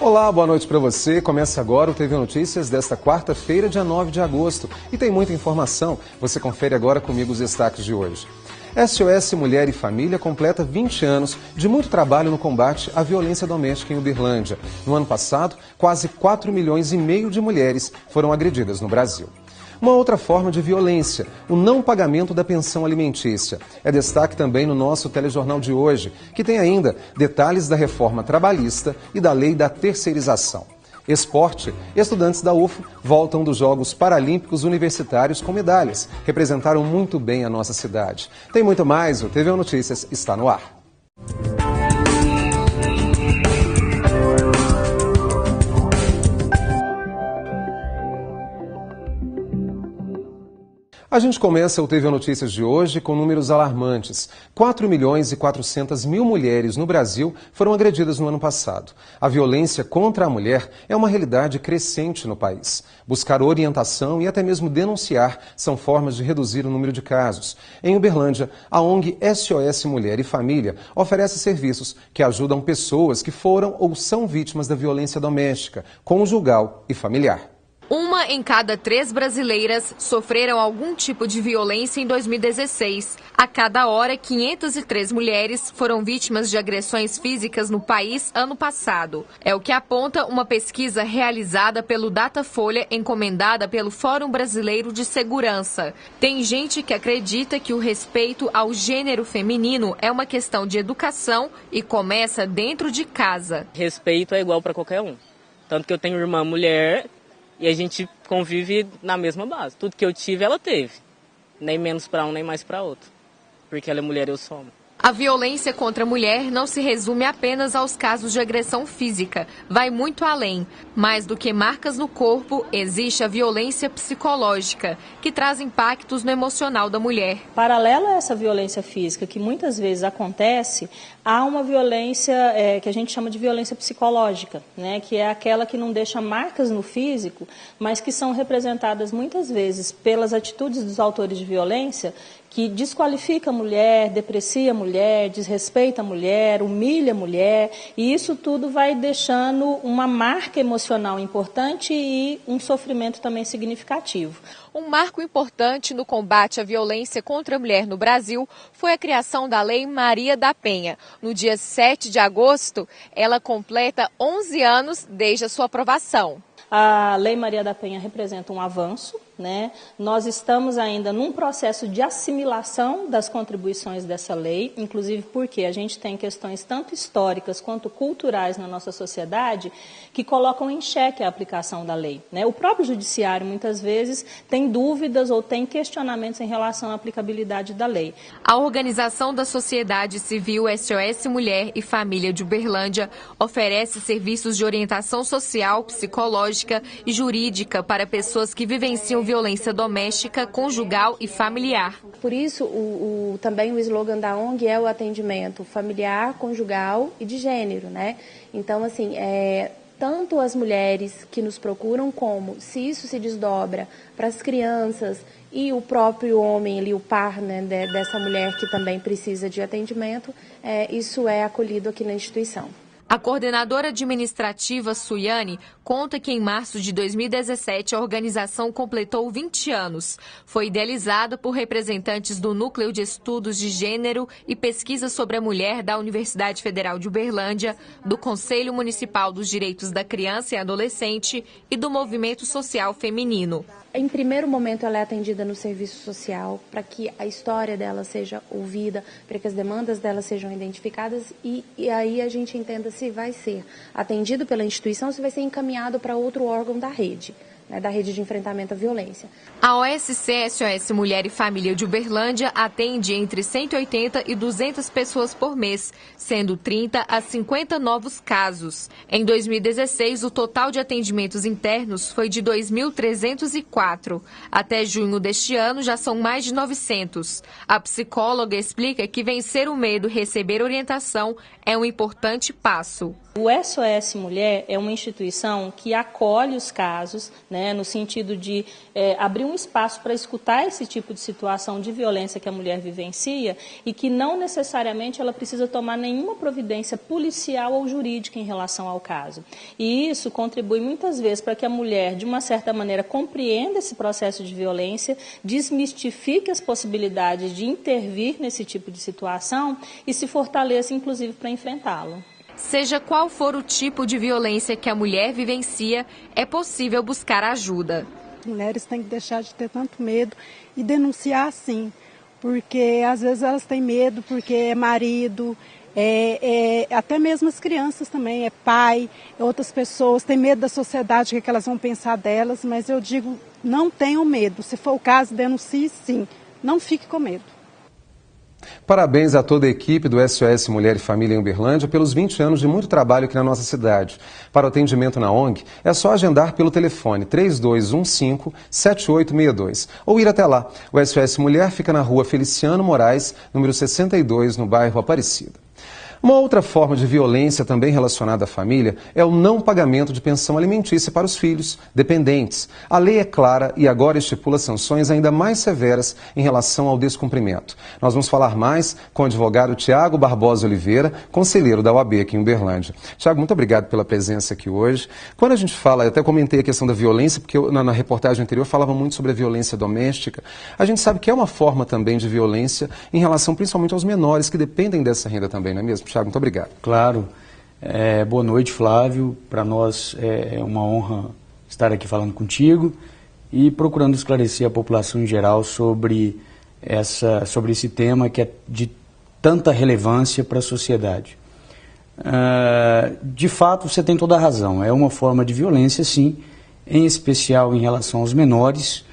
Olá, boa noite para você. Começa agora o TV Notícias desta quarta-feira, dia 9 de agosto. E tem muita informação. Você confere agora comigo os destaques de hoje. SOS Mulher e Família completa 20 anos de muito trabalho no combate à violência doméstica em Uberlândia. No ano passado, quase 4,5 milhões de mulheres foram agredidas no Brasil. Uma outra forma de violência, o não pagamento da pensão alimentícia. É destaque também no nosso telejornal de hoje, que tem ainda detalhes da reforma trabalhista e da lei da terceirização. Esporte, estudantes da UFO voltam dos Jogos Paralímpicos Universitários com medalhas. Representaram muito bem a nossa cidade. Tem muito mais, o TV Notícias está no ar. A gente começa o TV Notícias de hoje com números alarmantes. 4,4 milhões mulheres no Brasil foram agredidas no ano passado. A violência contra a mulher é uma realidade crescente no país. Buscar orientação e até mesmo denunciar são formas de reduzir o número de casos. Em Uberlândia, a ONG SOS Mulher e Família oferece serviços que ajudam pessoas que foram ou são vítimas da violência doméstica, conjugal e familiar. 1 em cada 3 brasileiras sofreram algum tipo de violência em 2016. A cada hora, 503 mulheres foram vítimas de agressões físicas no país ano passado. É o que aponta uma pesquisa realizada pelo Datafolha, encomendada pelo Fórum Brasileiro de Segurança. Tem gente que acredita que o respeito ao gênero feminino é uma questão de educação e começa dentro de casa. Respeito é igual para qualquer um. Tanto que eu tenho irmã mulher e a gente convive na mesma base. Tudo que eu tive, ela teve. Nem menos para um, nem mais para outro. Porque ela é mulher e eu sou homem. A violência contra a mulher não se resume apenas aos casos de agressão física. Vai muito além. Mais do que marcas no corpo, existe a violência psicológica, que traz impactos no emocional da mulher. Paralelo a essa violência física, que muitas vezes acontece, há uma violência que a gente chama de violência psicológica, né? Que é aquela que não deixa marcas no físico, mas que são representadas muitas vezes pelas atitudes dos autores de violência, que desqualifica a mulher, deprecia a mulher, desrespeita a mulher, humilha a mulher, e isso tudo vai deixando uma marca emocional importante e um sofrimento também significativo. Um marco importante no combate à violência contra a mulher no Brasil foi a criação da Lei Maria da Penha. No dia 7 de agosto, ela completa 11 anos desde a sua aprovação. A Lei Maria da Penha representa um avanço, né? Nós estamos ainda num processo de assimilação das contribuições dessa lei, inclusive porque a gente tem questões tanto históricas quanto culturais na nossa sociedade que colocam em xeque a aplicação da lei, né? O próprio judiciário muitas vezes tem dúvidas ou tem questionamentos em relação à aplicabilidade da lei. A Organização da Sociedade Civil SOS Mulher e Família de Uberlândia oferece serviços de orientação social, psicológica e jurídica para pessoas que vivenciam violência doméstica, conjugal e familiar. Por isso, também o slogan da ONG é o atendimento familiar, conjugal e de gênero, né? Então, assim, tanto as mulheres que nos procuram, como se isso se desdobra para as crianças e o próprio homem, ali, o par, né, dessa mulher que também precisa de atendimento, isso é acolhido aqui na instituição. A coordenadora administrativa, Suiane, conta que em março de 2017 a organização completou 20 anos. Foi idealizada por representantes do Núcleo de Estudos de Gênero e Pesquisa sobre a Mulher da Universidade Federal de Uberlândia, do Conselho Municipal dos Direitos da Criança e Adolescente e do Movimento Social Feminino. Em primeiro momento, ela é atendida no serviço social para que a história dela seja ouvida, para que as demandas dela sejam identificadas e aí a gente entenda se vai ser atendido pela instituição ou se vai ser encaminhado para outro órgão da rede, né, da rede de enfrentamento à violência. A OSC SOS Mulher e Família de Uberlândia atende entre 180 e 200 pessoas por mês, sendo 30 a 50 novos casos. Em 2016, o total de atendimentos internos foi de 2.304. Até junho deste ano, já são mais de 900. A psicóloga explica que vencer o medo e receber orientação é um importante passo. O SOS Mulher é uma instituição que acolhe os casos, né, no sentido de abrir um espaço para escutar esse tipo de situação de violência que a mulher vivencia e que não necessariamente ela precisa tomar nenhuma providência policial ou jurídica em relação ao caso. E isso contribui muitas vezes para que a mulher, de uma certa maneira, compreenda esse processo de violência, desmistifique as possibilidades de intervir nesse tipo de situação e se fortaleça, inclusive, para enfrentá-lo. Seja qual for o tipo de violência que a mulher vivencia, é possível buscar ajuda. As mulheres têm que deixar de ter tanto medo e denunciar sim, porque às vezes elas têm medo porque é marido, até mesmo as crianças também, é pai, outras pessoas têm medo da sociedade, o que elas vão pensar delas, mas eu digo, não tenham medo, se for o caso, denuncie sim, não fique com medo. Parabéns a toda a equipe do SOS Mulher e Família em Uberlândia pelos 20 anos de muito trabalho aqui na nossa cidade. Para o atendimento na ONG, é só agendar pelo telefone 3215-7862 ou ir até lá. O SOS Mulher fica na rua Feliciano Moraes, número 62, no bairro Aparecida. Uma outra forma de violência também relacionada à família é o não pagamento de pensão alimentícia para os filhos dependentes. A lei é clara e agora estipula sanções ainda mais severas em relação ao descumprimento. Nós vamos falar mais com o advogado Tiago Barbosa Oliveira, conselheiro da OAB aqui em Uberlândia. Tiago, muito obrigado pela presença aqui hoje. Quando a gente fala, eu até comentei a questão da violência, porque na reportagem anterior falava muito sobre a violência doméstica. A gente sabe que é uma forma também de violência em relação principalmente aos menores que dependem dessa renda também, não é mesmo? Tiago, muito obrigado. Claro. Boa noite, Flávio. Para nós é uma honra estar aqui falando contigo e procurando esclarecer a população em geral sobre esse tema que é de tanta relevância para a sociedade. De fato, você tem toda a razão. É uma forma de violência, sim, em especial em relação aos menores,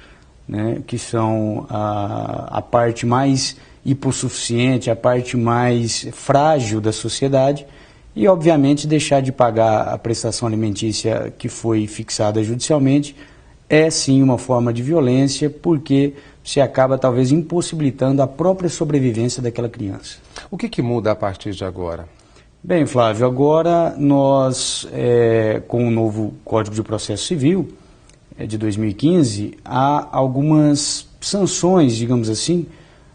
né, que são a parte mais hipossuficiente, a parte mais frágil da sociedade e, obviamente, deixar de pagar a prestação alimentícia que foi fixada judicialmente é, sim, uma forma de violência, porque se acaba, talvez, impossibilitando a própria sobrevivência daquela criança. O que muda a partir de agora? Bem, Flávio, agora nós, com o novo Código de Processo Civil de 2015, há algumas sanções, digamos assim,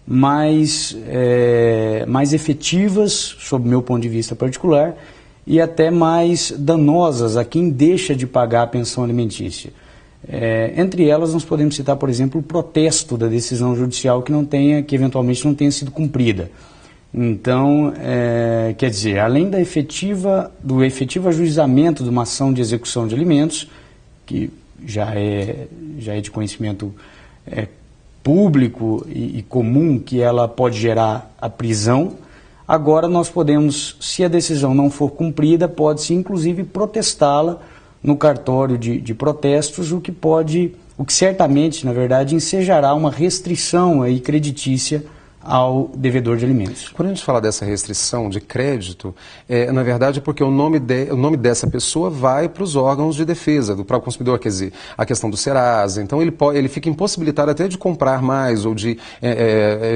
mais efetivas, sob meu ponto de vista particular, e até mais danosas a quem deixa de pagar a pensão alimentícia. Entre elas, nós podemos citar, por exemplo, o protesto da decisão judicial que eventualmente não tenha sido cumprida. Então, quer dizer, além do efetivo ajuizamento de uma ação de execução de alimentos, que já é de conhecimento público e comum que ela pode gerar a prisão, agora nós podemos, se a decisão não for cumprida, pode-se inclusive protestá-la no cartório de protestos, o que certamente, na verdade, ensejará uma restrição aí creditícia ao devedor de alimentos. Quando a gente fala dessa restrição de crédito, na verdade é porque o nome dessa pessoa vai para os órgãos de defesa do próprio consumidor, quer dizer, a questão do Serasa. Então ele fica impossibilitado até de comprar mais ou de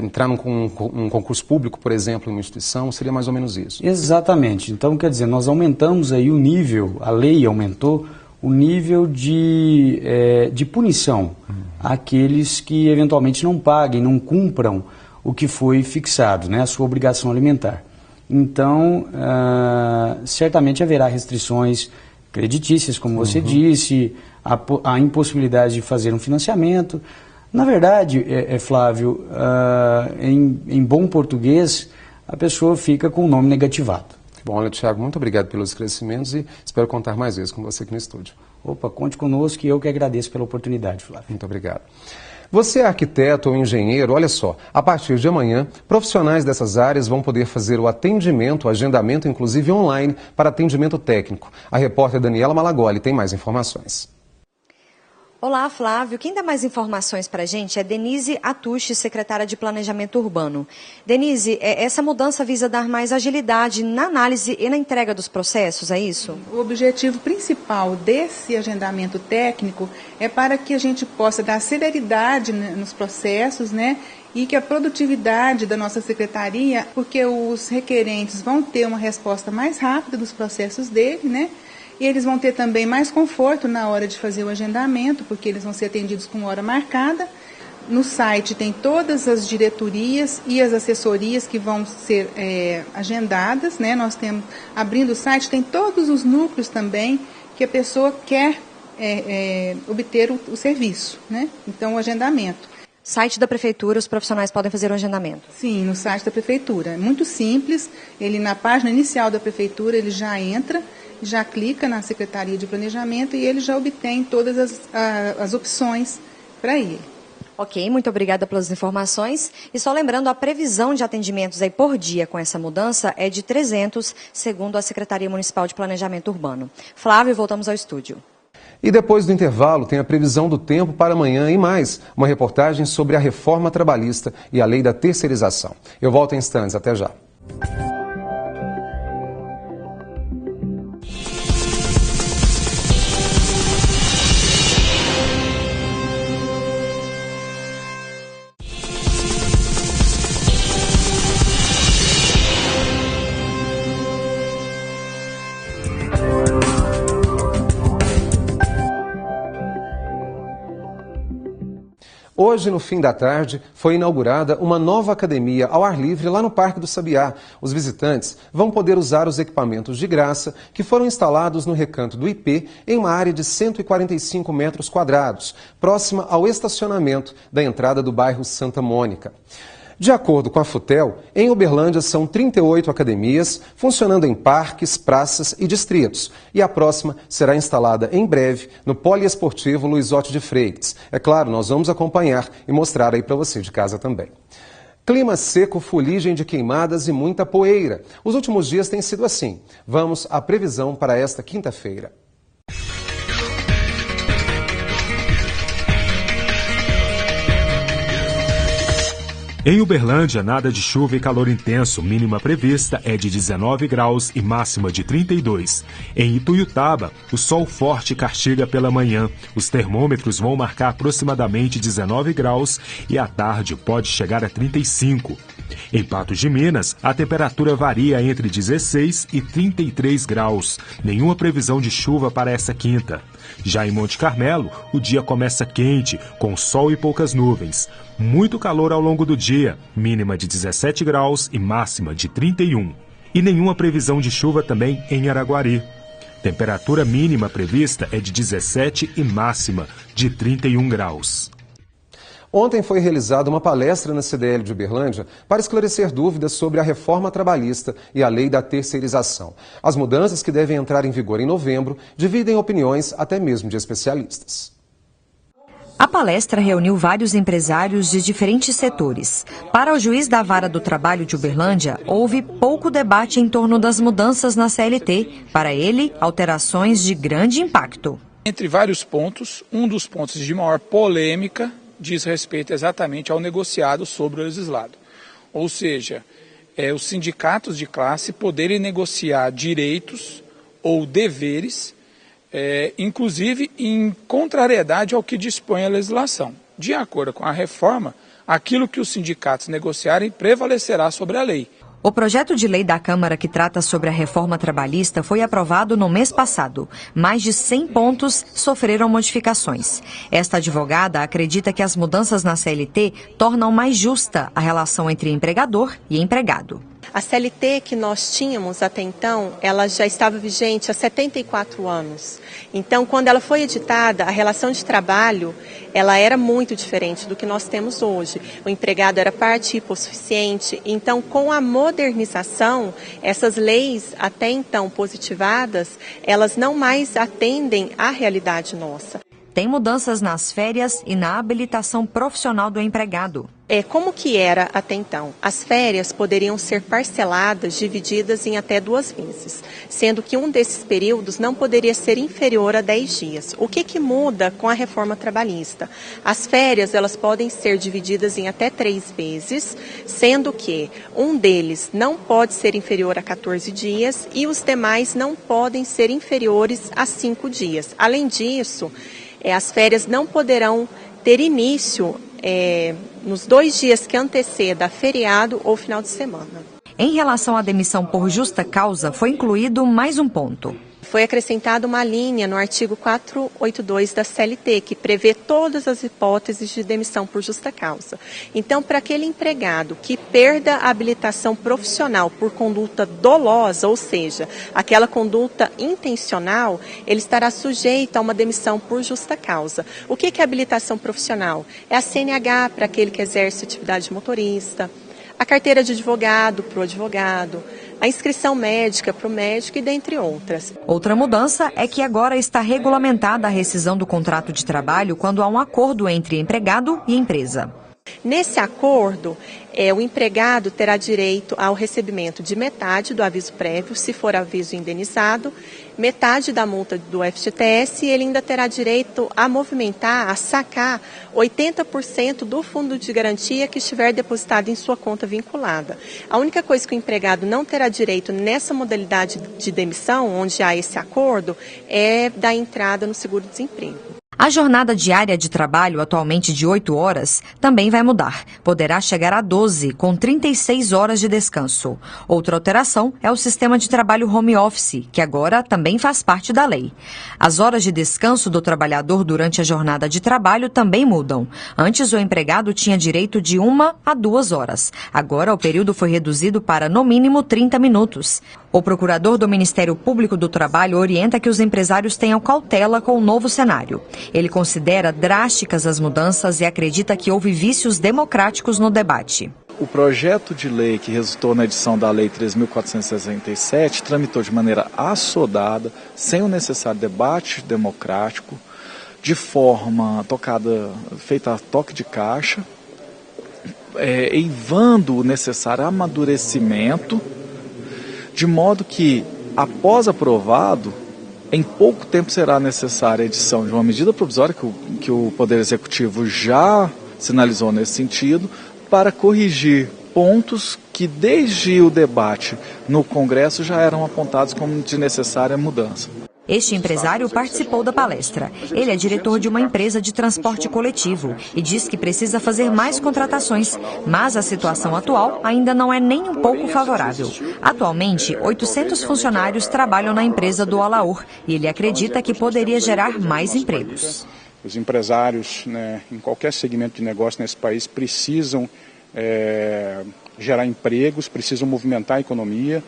entrar num concurso público, por exemplo, em uma instituição, seria mais ou menos isso. Exatamente. Então, quer dizer, nós aumentamos aí o nível, a lei aumentou o nível de punição àqueles que eventualmente não paguem, não cumpram o que foi fixado, né, a sua obrigação alimentar. Então, certamente haverá restrições creditícias, como você disse, a impossibilidade de fazer um financiamento. Na verdade, Flávio, em bom português, a pessoa fica com o nome negativado. Bom, olha, Tiago, muito obrigado pelos esclarecimentos e espero contar mais vezes com você aqui no estúdio. Opa, conte conosco e eu que agradeço pela oportunidade, Flávio. Muito obrigado. Você é arquiteto ou engenheiro, olha só, a partir de amanhã, profissionais dessas áreas vão poder fazer o atendimento, o agendamento, inclusive online, para atendimento técnico. A repórter Daniela Malagoli tem mais informações. Olá, Flávio. Quem dá mais informações para a gente é Denise Atushi, secretária de Planejamento Urbano. Denise, essa mudança visa dar mais agilidade na análise e na entrega dos processos, é isso? O objetivo principal desse agendamento técnico é para que a gente possa dar celeridade nos processos, né? e que a produtividade da nossa secretaria, porque os requerentes vão ter uma resposta mais rápida dos processos dele, né? E eles vão ter também mais conforto na hora de fazer o agendamento, porque eles vão ser atendidos com hora marcada. No site tem todas as diretorias e as assessorias que vão ser agendadas, né? Nós temos, abrindo o site, tem todos os núcleos também que a pessoa quer obter o serviço, né? Então, o agendamento. Site da Prefeitura, os profissionais podem fazer o agendamento? Sim, no site da Prefeitura. É muito simples, ele na página inicial da Prefeitura, ele já entra, já clica na Secretaria de Planejamento e ele já obtém todas as opções para ele. Ok, muito obrigada pelas informações. E só lembrando, a previsão de atendimentos aí por dia com essa mudança é de 300, segundo a Secretaria Municipal de Planejamento Urbano. Flávio, voltamos ao estúdio. E depois do intervalo tem a previsão do tempo para amanhã e mais, uma reportagem sobre a reforma trabalhista e a lei da terceirização. Eu volto em instantes, até já. Hoje, no fim da tarde, foi inaugurada uma nova academia ao ar livre lá no Parque do Sabiá. Os visitantes vão poder usar os equipamentos de graça que foram instalados no recanto do IP em uma área de 145 metros quadrados, próxima ao estacionamento da entrada do bairro Santa Mônica. De acordo com a Futel, em Uberlândia são 38 academias, funcionando em parques, praças e distritos. E a próxima será instalada em breve no Poliesportivo Luizotti de Freitas. É claro, nós vamos acompanhar e mostrar aí para você de casa também. Clima seco, fuligem de queimadas e muita poeira. Os últimos dias têm sido assim. Vamos à previsão para esta quinta-feira. Em Uberlândia, nada de chuva e calor intenso. Mínima prevista é de 19 graus e máxima de 32. Em Ituiutaba, o sol forte castiga pela manhã. Os termômetros vão marcar aproximadamente 19 graus e à tarde pode chegar a 35. Em Patos de Minas, a temperatura varia entre 16 e 33 graus. Nenhuma previsão de chuva para essa quinta. Já em Monte Carmelo, o dia começa quente, com sol e poucas nuvens. Muito calor ao longo do dia, mínima de 17 graus e máxima de 31. E nenhuma previsão de chuva também em Araguari. Temperatura mínima prevista é de 17 e máxima de 31 graus. Ontem foi realizada uma palestra na CDL de Uberlândia para esclarecer dúvidas sobre a reforma trabalhista e a lei da terceirização. As mudanças que devem entrar em vigor em novembro dividem opiniões até mesmo de especialistas. A palestra reuniu vários empresários de diferentes setores. Para o juiz da Vara do Trabalho de Uberlândia, houve pouco debate em torno das mudanças na CLT. Para ele, alterações de grande impacto. Entre vários pontos, um dos pontos de maior polêmica diz respeito exatamente ao negociado sobre o legislado. Ou seja, os sindicatos de classe poderem negociar direitos ou deveres, inclusive em contrariedade ao que dispõe a legislação. De acordo com a reforma, aquilo que os sindicatos negociarem prevalecerá sobre a lei. O projeto de lei da Câmara que trata sobre a reforma trabalhista foi aprovado no mês passado. Mais de 100 pontos sofreram modificações. Esta advogada acredita que as mudanças na CLT tornam mais justa a relação entre empregador e empregado. A CLT que nós tínhamos até então, ela já estava vigente há 74 anos. Então, quando ela foi editada, a relação de trabalho, ela era muito diferente do que nós temos hoje. O empregado era parte hipossuficiente. Então, com a modernização, essas leis até então positivadas, elas não mais atendem à realidade nossa. Tem mudanças nas férias e na habilitação profissional do empregado. Como que era até então? As férias poderiam ser parceladas, divididas em até 2 vezes, sendo que um desses períodos não poderia ser inferior a 10 dias. O que muda com a reforma trabalhista? As férias, elas podem ser divididas em até 3 vezes, sendo que um deles não pode ser inferior a 14 dias e os demais não podem ser inferiores a 5 dias. Além disso, as férias não poderão ter início nos 2 dias que anteceda feriado ou final de semana. Em relação à demissão por justa causa, foi incluído mais um ponto. Foi acrescentada uma linha no artigo 482 da CLT, que prevê todas as hipóteses de demissão por justa causa. Então, para aquele empregado que perda a habilitação profissional por conduta dolosa, ou seja, aquela conduta intencional, ele estará sujeito a uma demissão por justa causa. O que é habilitação profissional? É a CNH para aquele que exerce atividade de motorista, a carteira de advogado para o advogado, a inscrição médica para o médico e dentre outras. Outra mudança é que agora está regulamentada a rescisão do contrato de trabalho quando há um acordo entre empregado e empresa. Nesse acordo, o empregado terá direito ao recebimento de metade do aviso prévio, se for aviso indenizado, metade da multa do FGTS e ele ainda terá direito a movimentar, a sacar 80% do fundo de garantia que estiver depositado em sua conta vinculada. A única coisa que o empregado não terá direito nessa modalidade de demissão, onde há esse acordo, é da entrada no seguro-desemprego. A jornada diária de trabalho, atualmente de 8 horas, também vai mudar. Poderá chegar a 12, com 36 horas de descanso. Outra alteração é o sistema de trabalho home office, que agora também faz parte da lei. As horas de descanso do trabalhador durante a jornada de trabalho também mudam. Antes, o empregado tinha direito de 1 a 2 horas. Agora, o período foi reduzido para, no mínimo, 30 minutos. O procurador do Ministério Público do Trabalho orienta que os empresários tenham cautela com o novo cenário. Ele considera drásticas as mudanças e acredita que houve vícios democráticos no debate. O projeto de lei que resultou na edição da Lei 3.467 tramitou de maneira assodada, sem o necessário debate democrático, de forma feita a toque de caixa, eivando o necessário amadurecimento, de modo que, após aprovado, em pouco tempo será necessária a edição de uma medida provisória que o Poder Executivo já sinalizou nesse sentido, para corrigir pontos que desde o debate no Congresso já eram apontados como de necessária mudança. Este empresário participou da palestra. Ele é diretor de uma empresa de transporte coletivo e diz que precisa fazer mais contratações, mas a situação atual ainda não é nem um pouco favorável. Atualmente, 800 funcionários trabalham na empresa do Alaor e ele acredita que poderia gerar mais empregos. Os empresários, em qualquer segmento de negócio nesse país, precisam gerar empregos, precisam movimentar a economia,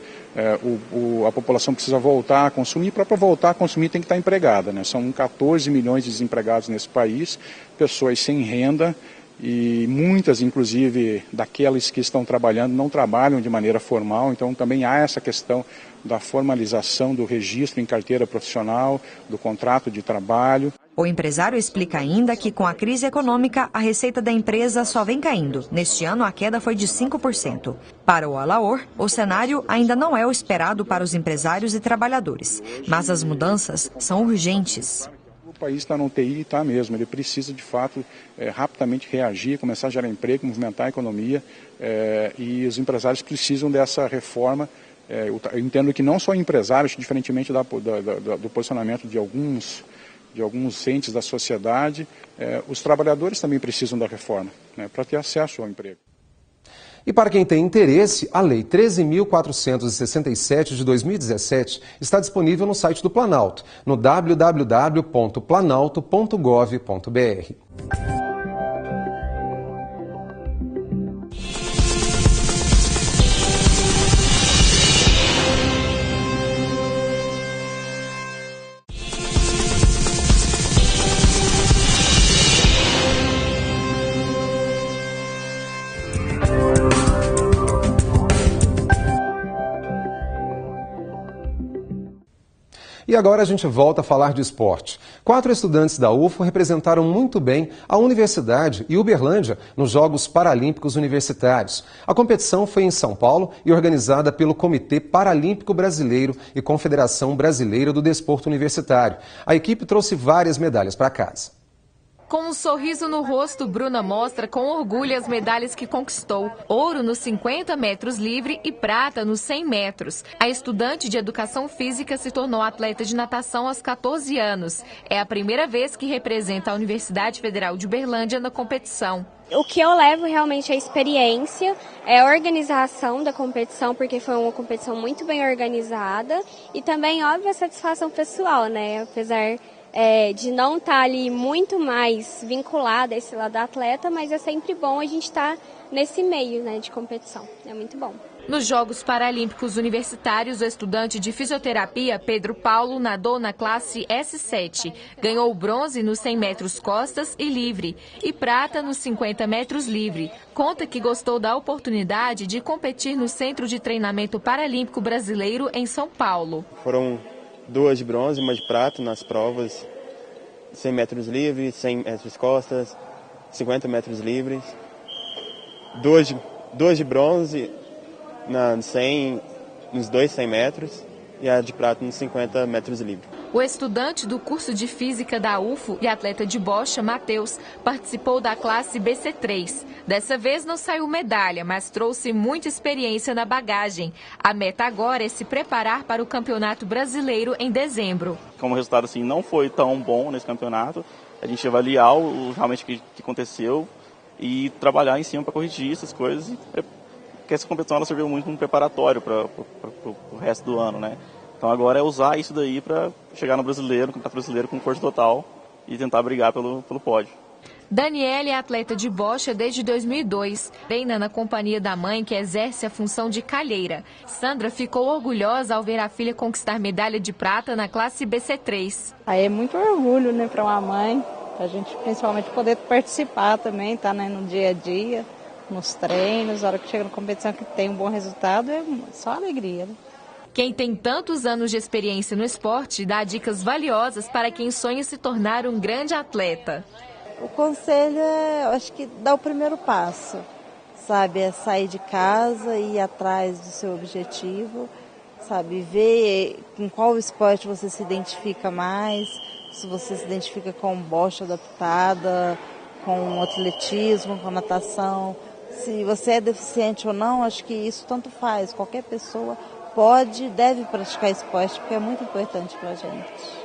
a população precisa voltar a consumir, para voltar a consumir tem que estar empregada. São 14 milhões de desempregados nesse país, pessoas sem renda e muitas, inclusive, daquelas que estão trabalhando, não trabalham de maneira formal, então também há essa questão da formalização do registro em carteira profissional, do contrato de trabalho. O empresário explica ainda que com a crise econômica, a receita da empresa só vem caindo. Neste ano, a queda foi de 5%. Para o Alaor, o cenário ainda não é o esperado para os empresários e trabalhadores, mas as mudanças são urgentes. O país está no TI, está mesmo. Ele precisa, de fato, rapidamente reagir, começar a gerar emprego, movimentar a economia, e os empresários precisam dessa reforma. Eu entendo que não só empresários, diferentemente do posicionamento de alguns entes da sociedade, os trabalhadores também precisam da reforma, para ter acesso ao emprego. E para quem tem interesse, a Lei 13.467 de 2017 está disponível no site do Planalto, no www.planalto.gov.br. E agora a gente volta a falar de esporte. 4 estudantes da UFO representaram muito bem a universidade e Uberlândia nos Jogos Paralímpicos Universitários. A competição foi em São Paulo e organizada pelo Comitê Paralímpico Brasileiro e Confederação Brasileira do Desporto Universitário. A equipe trouxe várias medalhas para casa. Com um sorriso no rosto, Bruna mostra com orgulho as medalhas que conquistou. Ouro nos 50 metros livre e prata nos 100 metros. A estudante de educação física se tornou atleta de natação aos 14 anos. É a primeira vez que representa a Universidade Federal de Uberlândia na competição. O que eu levo realmente é a experiência, é a organização da competição, porque foi uma competição muito bem organizada. E também, óbvio, a satisfação pessoal, né? Apesar de não estar ali muito mais vinculada a esse lado da atleta, mas é sempre bom a gente estar nesse meio, né, de competição. É muito bom. Nos Jogos Paralímpicos Universitários, o estudante de fisioterapia Pedro Paulo nadou na classe S7. Ganhou bronze nos 100 metros costas e livre e prata nos 50 metros livre. Conta que gostou da oportunidade de competir no Centro de Treinamento Paralímpico Brasileiro em São Paulo. Foram 2 de bronze e 1 de prata nas provas 100 metros livres, 100 metros costas, 50 metros livres. 2 de bronze nos 2 100 metros e a de prata nos 50 metros livres. O estudante do curso de Física da UFO e atleta de bocha, Matheus, participou da classe BC3. Dessa vez não saiu medalha, mas trouxe muita experiência na bagagem. A meta agora é se preparar para o Campeonato Brasileiro em dezembro. Como o resultado assim, não foi tão bom nesse campeonato, a gente avaliar realmente o que aconteceu e trabalhar em cima para corrigir essas coisas. Porque essa competição ela serviu muito como preparatório para o resto do ano, né? Então agora é usar isso daí para chegar no Campeonato Brasileiro com força total e tentar brigar pelo pódio. Daniela é atleta de bocha desde 2002. Treina na companhia da mãe, que exerce a função de calheira. Sandra ficou orgulhosa ao ver a filha conquistar medalha de prata na classe BC3. Aí é muito orgulho, né, para uma mãe, a gente principalmente poder participar também, tá, né, no dia a dia, nos treinos, na hora que chega na competição que tem um bom resultado, é só alegria, né? Quem tem tantos anos de experiência no esporte dá dicas valiosas para quem sonha se tornar um grande atleta. O conselho é, eu acho que dá o primeiro passo, sabe? É sair de casa e ir atrás do seu objetivo, sabe? Ver com qual esporte você se identifica mais, se você se identifica com bocha adaptada, com atletismo, com natação. Se você é deficiente ou não, acho que isso tanto faz. Qualquer pessoa pode e deve praticar esporte, porque é muito importante para a gente.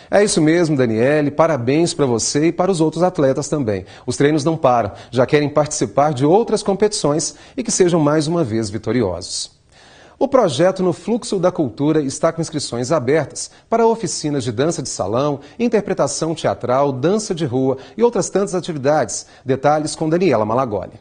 É isso mesmo, Daniele. Parabéns para você e para os outros atletas também. Os treinos não param, já querem participar de outras competições e que sejam mais uma vez vitoriosos. O projeto No Fluxo da Cultura está com inscrições abertas para oficinas de dança de salão, interpretação teatral, dança de rua e outras tantas atividades. Detalhes com Daniela Malagoli.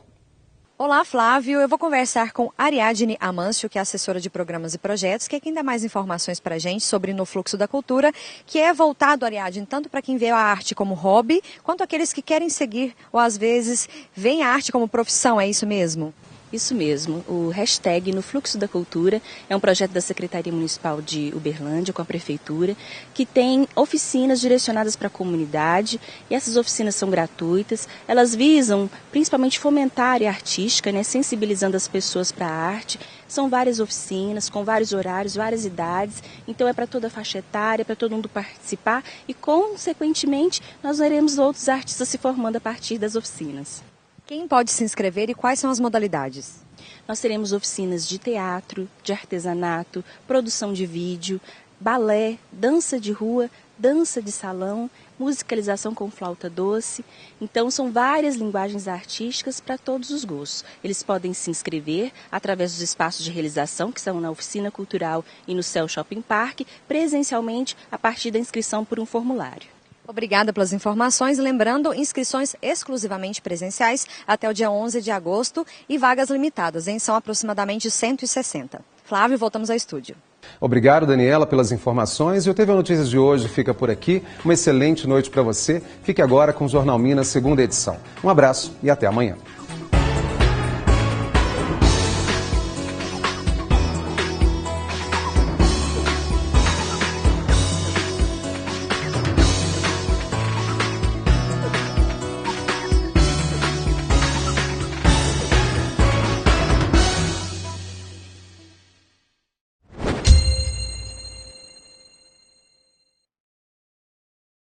Olá, Flávio. Eu vou conversar com Ariadne Amâncio, que é assessora de programas e projetos, que é quem dá mais informações para a gente sobre No Fluxo da Cultura, que é voltado, Ariadne, tanto para quem vê a arte como hobby, quanto aqueles que querem seguir ou às vezes veem a arte como profissão, é isso mesmo? Isso mesmo, o hashtag No Fluxo da Cultura é um projeto da Secretaria Municipal de Uberlândia com a Prefeitura, que tem oficinas direcionadas para a comunidade, e essas oficinas são gratuitas. Elas visam principalmente fomentar a área artística, né, sensibilizando as pessoas para a arte. São várias oficinas, com vários horários, várias idades, então é para toda a faixa etária, para todo mundo participar e, consequentemente, nós veremos outros artistas se formando a partir das oficinas. Quem pode se inscrever e quais são as modalidades? Nós teremos oficinas de teatro, de artesanato, produção de vídeo, balé, dança de rua, dança de salão, musicalização com flauta doce. Então, são várias linguagens artísticas para todos os gostos. Eles podem se inscrever através dos espaços de realização, que são na Oficina Cultural e no Céu Shopping Park, presencialmente a partir da inscrição por um formulário. Obrigada pelas informações. Lembrando, inscrições exclusivamente presenciais até o dia 11 de agosto e vagas limitadas, hein? São aproximadamente 160. Flávio, voltamos ao estúdio. Obrigado, Daniela, pelas informações. E o TV Notícias de hoje fica por aqui. Uma excelente noite para você. Fique agora com o Jornal Minas, segunda edição. Um abraço e até amanhã.